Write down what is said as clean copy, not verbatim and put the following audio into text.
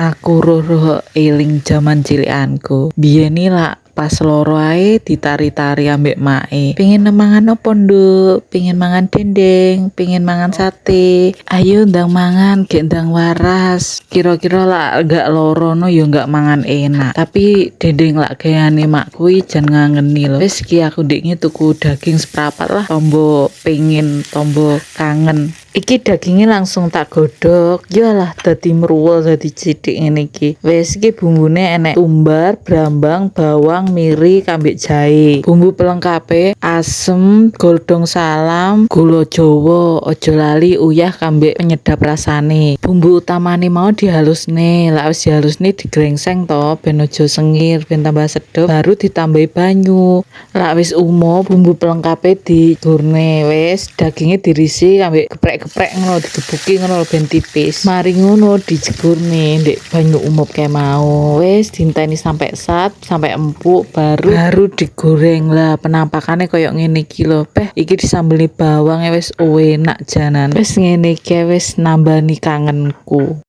Aku roh-roh eling jaman cilikanku. Biyen ni lak pas loro ae ditari-tari ambek mae. Pengen mangan opo, Nduk? Pengen mangan dendeng, pengen mangan sate. Ayo ndang mangan, gek ndang waras. Kira-kira lak gak loro no yo gak mangan enak. Tapi dendeng lak gayane makku jan ngangeni lho. Wis iki aku ndekne tuku daging seprapat lah. Tombo pengen, tombo kangen. Iki dagingnya langsung tak godhog. Yalah dadi mruwel dadi sithik ngene iki. Wis iki bumbune enek tumbar, brambang, bawang, miri, kambik jahe. Bumbu pelengkape asem, godhong salam, gula Jawa, aja lali uyah kambik penyedap rasane. Bumbu utamane mau dihalusne. Lah wis dihalusne digrengseng to ben aja sengir, ben tambah sedep. Baru ditambahi banyu. Lah wis umo bumbu pelengkape digorne. Wis dagingnya dirisi ambek geprek ngono digebuki ngono ben tipis. Mari ngono dijegurne ndek banyu umub kae mau. Wis dinteni sampai sampai empuk baru digoreng. Lah penampakane koyo ngene iki lho. Iki disambeli bawang wis enak janan. Wis ngene iki wis nambani kangenku.